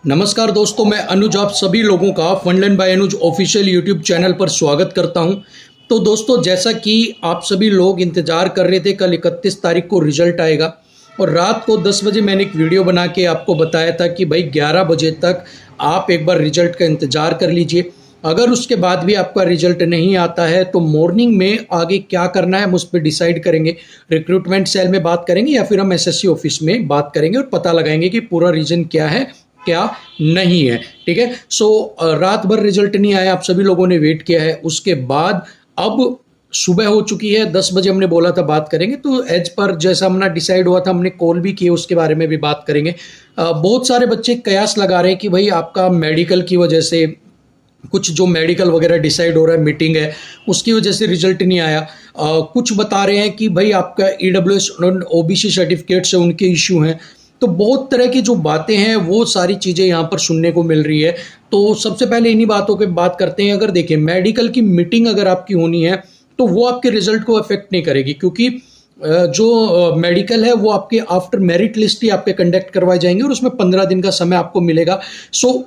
नमस्कार दोस्तों, मैं अनुज आप सभी लोगों का फंडलैंड बाय अनुज ऑफिशियल यूट्यूब चैनल पर स्वागत करता हूं। तो दोस्तों, जैसा कि आप सभी लोग इंतज़ार कर रहे थे, कल 31 तारीख को रिजल्ट आएगा और रात को 10 बजे मैंने एक वीडियो बना के आपको बताया था कि भाई 11 बजे तक आप एक बार रिजल्ट का इंतज़ार कर लीजिए। अगर उसके बाद भी आपका रिजल्ट नहीं आता है तो मॉर्निंग में आगे क्या करना है हम उस पर डिसाइड करेंगे। रिक्रूटमेंट सेल में बात करेंगे या फिर हम एसएससी ऑफिस में बात करेंगे और पता लगाएंगे कि पूरा रीज़न क्या है क्या नहीं है। ठीक है। रात भर रिजल्ट नहीं आया, आप सभी लोगों ने वेट किया है। उसके बाद अब सुबह हो चुकी है, 10 बजे हमने बोला था बात करेंगे, तो एज पर जैसा हमने डिसाइड हुआ था हमने कॉल भी किए, उसके बारे में भी बात करेंगे। बहुत सारे बच्चे कयास लगा रहे हैं कि भाई आपका मेडिकल की वजह से कुछ जो मेडिकल वगैरह डिसाइड हो रहा है, मीटिंग है, उसकी वजह से रिजल्ट नहीं आया। कुछ बता रहे हैं कि भाई आपका ईडब्ल्यूएस और ओबीसी सर्टिफिकेट से उनके इश्यू हैं। तो बहुत तरह की जो बातें हैं वो सारी चीज़ें यहाँ पर सुनने को मिल रही है। तो सबसे पहले इन्हीं बातों पे बात करते हैं। अगर देखिए, मेडिकल की मीटिंग अगर आपकी होनी है तो वो आपके रिजल्ट को अफेक्ट नहीं करेगी, क्योंकि जो मेडिकल है वो आपके आफ्टर मेरिट लिस्ट ही आपके कंडक्ट करवाए जाएंगे और उसमें 15 दिन का समय आपको मिलेगा।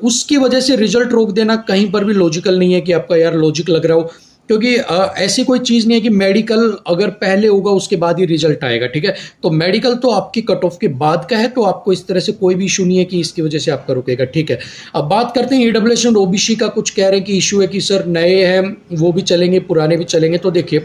उसकी वजह से रिजल्ट रोक देना कहीं पर भी लॉजिकल नहीं है कि आपका यार लॉजिक लग रहा हो, क्योंकि ऐसी कोई चीज़ नहीं है कि मेडिकल अगर पहले होगा उसके बाद ही रिजल्ट आएगा। ठीक है। तो मेडिकल तो आपकी कट ऑफ के बाद का है, तो आपको इस तरह से कोई भी इशू नहीं है कि इसकी वजह से आपका रुकेगा। ठीक है। अब बात करते हैं ईडब्ल्यूएस और ओबीसी का। कुछ कह रहे हैं कि इशू है कि सर नए हैं वो भी चलेंगे पुराने भी चलेंगे। तो देखिए,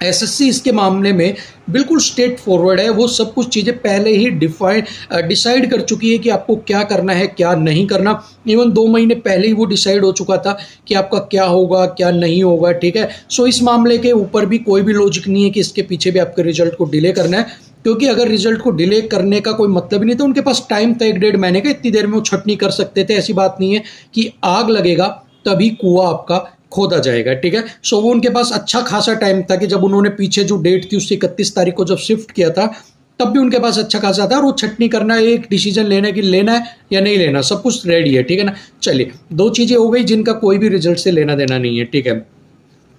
एसएससी इसके मामले में बिल्कुल स्ट्रेट फॉरवर्ड है। वो सब कुछ चीज़ें पहले ही डिसाइड कर चुकी है कि आपको क्या करना है क्या नहीं करना। इवन 2 महीने पहले ही वो डिसाइड हो चुका था कि आपका क्या होगा क्या नहीं होगा। ठीक है। इस मामले के ऊपर भी कोई भी लॉजिक नहीं है कि इसके पीछे भी आपके रिजल्ट को डिले करना है, क्योंकि अगर रिजल्ट को डिले करने का कोई मतलब ही नहीं तो उनके पास टाइम था 1-1.5 महीने का, इतनी देर में वो छटनी कर सकते थे। ऐसी बात नहीं है कि आग लगेगा तभी कुआं आपका खोदा जाएगा। ठीक है। वो उनके पास अच्छा खासा टाइम था कि जब उन्होंने पीछे जो डेट थी उससे 31 तारीख को जब शिफ्ट किया था तब भी उनके पास अच्छा खासा था और वो छटनी करना, एक डिसीजन लेना कि लेना है या नहीं लेना, सब कुछ रेडी है। ठीक है ना। चलिए, 2 चीज़ें हो गई जिनका कोई भी रिजल्ट से लेना देना नहीं है। ठीक है।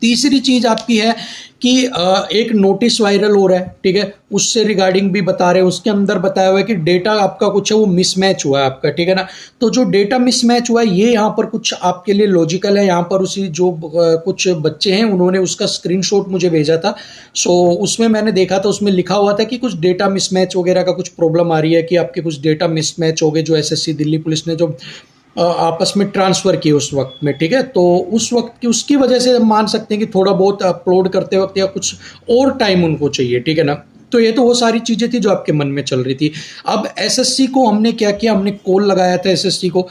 तीसरी चीज़ आपकी है कि एक नोटिस वायरल हो रहा है। ठीक है। उससे रिगार्डिंग भी बता रहे हैं, उसके अंदर बताया हुआ है कि डेटा आपका कुछ है वो मिसमैच हुआ है आपका। ठीक है ना। तो जो डेटा मिसमैच हुआ है ये यहाँ पर कुछ आपके लिए लॉजिकल है। यहाँ पर उसी जो कुछ बच्चे हैं उन्होंने उसका स्क्रीनशॉट मुझे भेजा था। उसमें मैंने देखा था, उसमें लिखा हुआ था कि कुछ डेटा मिसमैच वगैरह का कुछ प्रॉब्लम आ रही है, कि आपके कुछ डेटा मिसमैच हो गए जो एसएससी दिल्ली पुलिस ने जो आपस में ट्रांसफ़र किए उस वक्त में। ठीक है। तो उस वक्त की उसकी वजह से हम मान सकते हैं कि थोड़ा बहुत अपलोड करते वक्त या कुछ और टाइम उनको चाहिए। ठीक है ना। तो ये तो वो सारी चीज़ें थी जो आपके मन में चल रही थी। अब एसएससी को हमने क्या किया, हमने कॉल लगाया था एसएससी को।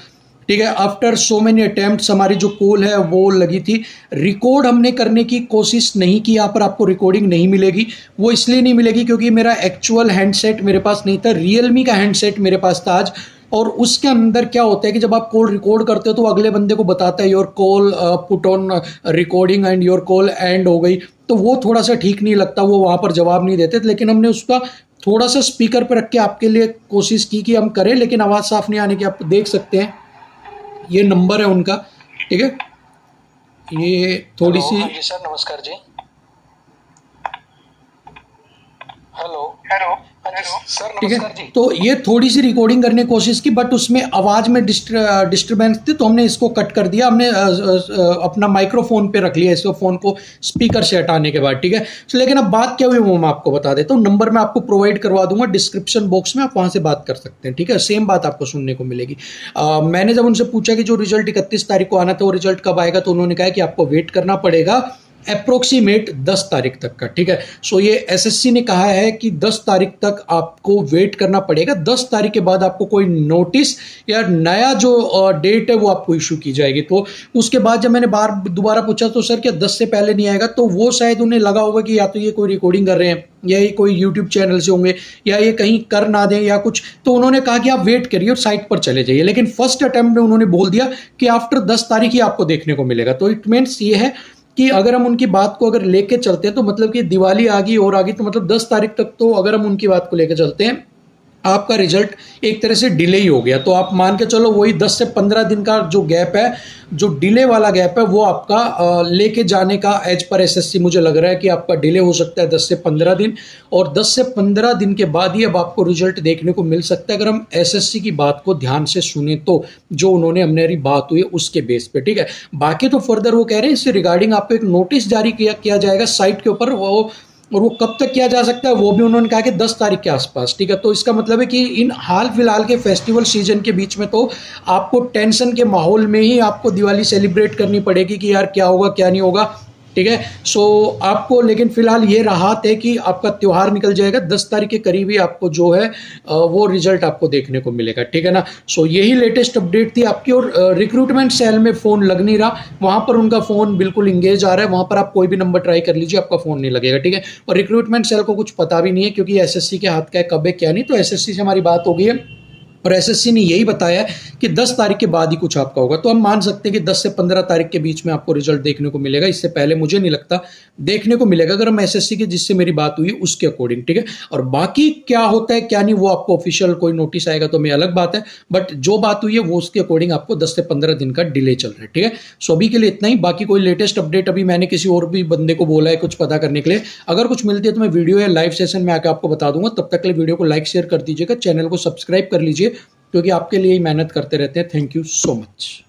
ठीक है। आफ्टर सो मेनी अटेम्प्ट्स हमारी जो कॉल है वो लगी थी। रिकॉर्ड हमने करने की कोशिश नहीं की, यहाँ पर आपको रिकॉर्डिंग नहीं मिलेगी। वो इसलिए नहीं मिलेगी क्योंकि मेरा एक्चुअल हैंडसेट मेरे पास नहीं था, रियलमी का हैंडसेट मेरे पास था आज। और उसके अंदर क्या होता है कि जब आप कॉल रिकॉर्ड करते हो तो अगले बंदे को बताता है your call put on recording and your call and हो गई। तो वो थोड़ा सा ठीक नहीं लगता, वो वहाँ पर जवाब नहीं देते। लेकिन हमने उसका थोड़ा सा स्पीकर पर रख के आपके लिए कोशिश की कि हम करें, लेकिन आवाज़ साफ नहीं आने की। आप देख सकते हैं ये नंबर है उनका। ठीक है। ये थोड़ी सी जी सर, नमस्कार जी। हेलो हेलो सर, ठीक है। नमस्कार जी। तो ये थोड़ी सी रिकॉर्डिंग करने की कोशिश की, बट उसमें आवाज़ में डिस्टर्बेंस थी, तो हमने इसको कट कर दिया। हमने अपना माइक्रोफोन पे रख लिया इसको, फ़ोन को स्पीकर से हटाने के बाद। ठीक है। लेकिन अब बात क्या हुई वो मैं आपको बता देता हूँ। नंबर मैं आपको प्रोवाइड करवा दूंगा डिस्क्रिप्शन बॉक्स में, आप वहाँ से बात कर सकते हैं। ठीक है। सेम बात आपको सुनने को मिलेगी। मैंने जब उनसे पूछा कि जो रिजल्ट 31 तारीख को आना था वो रिजल्ट कब आएगा, तो उन्होंने कहा कि आपको वेट करना पड़ेगा अप्रोक्सीमेट 10 तारीख तक का। ठीक है। ये एसएससी ने कहा है कि 10 तारीख तक आपको वेट करना पड़ेगा। 10 तारीख के बाद आपको कोई नोटिस या नया जो डेट है वो आपको इशू की जाएगी। तो उसके बाद जब मैंने दोबारा पूछा तो सर क्या 10 से पहले नहीं आएगा, तो वो शायद उन्हें लगा होगा कि या तो ये कोई रिकॉर्डिंग कर रहे हैं या ये कोई यूट्यूब चैनल से होंगे या ये कहीं कर ना दें या कुछ। तो उन्होंने कहा कि आप वेट करिए और साइट पर चले जाइए। लेकिन फर्स्ट अटेम्प्ट में उन्होंने बोल दिया कि आफ्टर 10 तारीख ही आपको देखने को मिलेगा। तो इट मीन्स ये है कि अगर हम उनकी बात को अगर लेके चलते हैं तो मतलब कि दिवाली आ गई और आ गई, तो मतलब 10 तारीख तक तो अगर हम उनकी बात को लेकर चलते हैं आपका रिजल्ट एक तरह से डिले ही हो गया। तो आप मान के चलो वही 10 से 15 दिन का जो गैप है, जो डिले वाला गैप है, वो आपका लेके जाने का एज पर एसएससी मुझे लग रहा है कि आपका डिले हो सकता है 10 से 15 दिन। और 10 से 15 दिन के बाद ही अब आपको रिजल्ट देखने को मिल सकता है, अगर हम एसएससी की बात को ध्यान से सुने तो, जो उन्होंने हमारी बात हुई उसके बेस पे, ठीक है। बाकी तो फर्दर वो कह रहे हैं इससे रिगार्डिंग आपको एक नोटिस जारी किया जाएगा साइट के ऊपर, और वो कब तक किया जा सकता है वो भी उन्होंने कहा कि 10 तारीख के आसपास, ठीक है। तो इसका मतलब है कि इन हाल फिलहाल के फेस्टिवल सीजन के बीच में तो आपको टेंशन के माहौल में ही आपको दिवाली सेलिब्रेट करनी पड़ेगी कि यार क्या होगा क्या नहीं होगा, ठीक है। सो आपको लेकिन फिलहाल ये राहत है कि आपका त्यौहार निकल जाएगा, 10 तारीख के करीब ही आपको जो है वो रिजल्ट आपको देखने को मिलेगा, ठीक है ना। सो यही लेटेस्ट अपडेट थी आपकी। और रिक्रूटमेंट सेल में फ़ोन लग नहीं रहा, वहाँ पर उनका फ़ोन बिल्कुल इंगेज आ रहा है, वहाँ पर आप कोई भी नंबर ट्राई कर लीजिए, आपका फ़ोन नहीं लगेगा, ठीक है। और रिक्रूटमेंट सेल को कुछ पता भी नहीं है क्योंकि एसएससी के हाथ का है, कब है क्या नहीं। तो एसएससी से हमारी बात हो गई है और एसएससी ने यही बताया है कि 10 तारीख के बाद ही कुछ आपका होगा। तो हम मान सकते हैं कि 10 से 15 तारीख के बीच में आपको रिजल्ट देखने को मिलेगा, इससे पहले मुझे नहीं लगता देखने को मिलेगा, अगर हम एसएससी की जिससे मेरी बात हुई उसके अकॉर्डिंग, ठीक है। और बाकी क्या होता है क्या नहीं वो आपको ऑफिशियल कोई नोटिस आएगा तो मैं अलग बात है, बट जो बात हुई है वो उसके अकॉर्डिंग आपको 10 से 15 दिन का डिले चल रहा है, ठीक है। सो अभी के लिए इतना ही। बाकी कोई लेटेस्ट अपडेट अभी मैंने किसी और भी बंदे को बोला है कुछ पता करने के लिए, अगर कुछ मिलती है तो मैं वीडियो या लाइव सेशन में आकर आपको बता दूंगा। तब तक के लिए वीडियो को लाइक शेयर कर दीजिएगा, चैनल को सब्सक्राइब कर लीजिए क्योंकि आपके लिए ही मेहनत करते रहते हैं। Thank you so much.